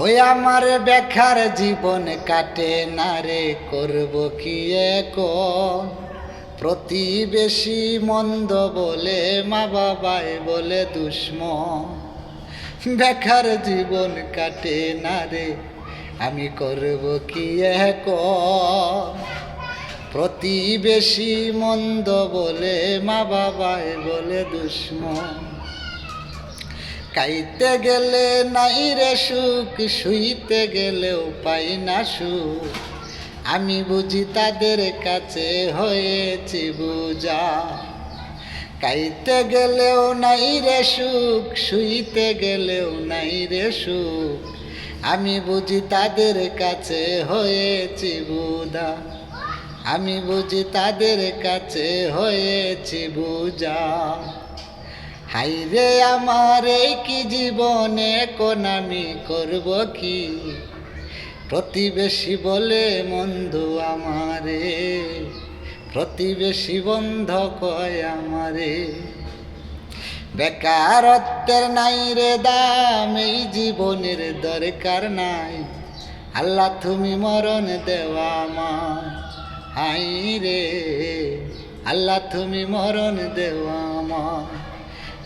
ওই আমার বেকার জীবন কাটে না রে, করব কি এখন? প্রতিবেশী মন্দ বলে, মা বাবাই বলে দুশ্মন। বেকার জীবন কাটে না রে, আমি করব কি এখন? প্রতিবেশী মন্দ বলে, মা বাবাই বলে দুশ্মন। খাইতে গেলে নাই রে সুখ, শুইতে গেলেও পাই না সুখ। আমি বুঝি তাদের কাছে হয়েছি বুঝা। খাইতে গেলেও নাই রে সুখ, শুইতে গেলেও নাই রে সুখ। আমি বুঝি তাদের কাছে হয়েছি বুঝা। আমি বুঝি তাদের কাছে হয়েছি বুঝা। হাইরে আমার এই কি জীবনে কোন আমি করব কি? প্রতিবেশী বলে বন্ধু আমারে, প্রতিবেশী বন্ধ কয় আমারে। বেকারত্বের নাই রে দাম, এই জীবনের দরকার নাই। আল্লাহ তুমি মরণ দেওয়া আমার, হাই রে আল্লাহ তুমি মরণ দেওয়া আমার।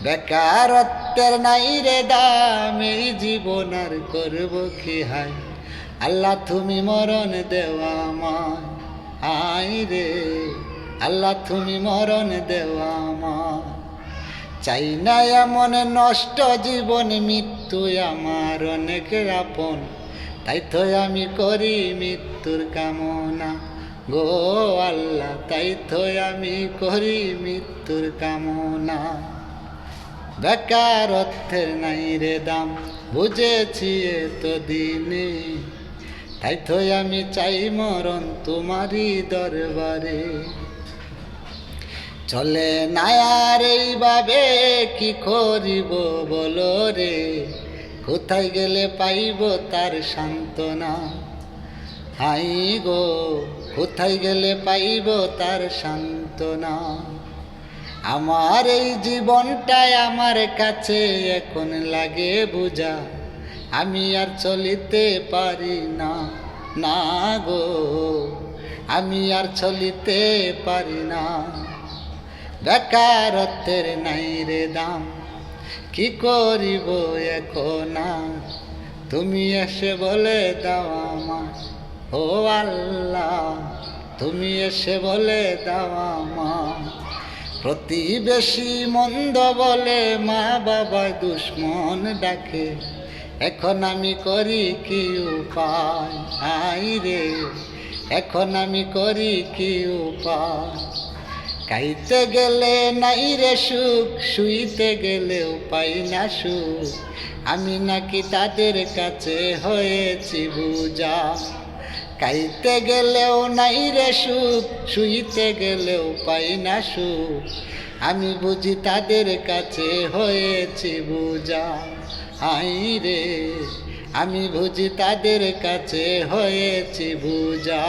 বেকারত্বের নাই রে দাম, এই জীবন আর করব কি হাই। আল্লাহ তুমি মরণ দেওয়া আমার, হাই রে আল্লাহ তুমি মরণ দেওয়া আমার। চাই না এমন নষ্ট জীবন, মৃত্যু আমার অনেক আপন। তাই তো আমি করি মৃত্যুর কামনা গো আল্লাহ, তাই তো আমি করি মৃত্যুর কামনা। বেকারত্বের নাই রে দাম, বুঝেছি তো দিনে। তাই তো আমি চাই মরণ তোমারই দরবারে। চলে না আর এইভাবে, কি করিব বলো রে? কোথায় গেলে পাইব তার সান্ত্বনা? হাই গো কোথায় গেলে পাইব তার সান্ত্বনা? আমার এই জীবনটাই আমার কাছে এখন লাগে বুঝা। আমি আর চলিতে পারি না, না গো আমি আর চলিতে পারি না। বেকারত্বের নাই রে দাম, কি করিব এখন? তুমি এসে বলে দাও আমার, ও আল্লাহ তুমি এসে বলে দাও আমার। প্রতিবেশী মন্দ বলে, মা বাবা দুশ্মন ডাকে। এখন আমি করি কি উপায়? আই রে এখন আমি করি কি উপায়? খাইতে গেলে নাই রে সুখ, শুইতে গেলেও পাই না সুখ। আমি নাকি তাদের কাছে হয়েছি বুঝা। খাইতে গেলেও নাই রে সুখ, শুইতে গেলেও পাই না সুখ। আমি বুঝি তাদের কাছে হয়েছি বুঝা। হাই রে আমি বুঝি তাদের কাছে হয়েছি বুঝা।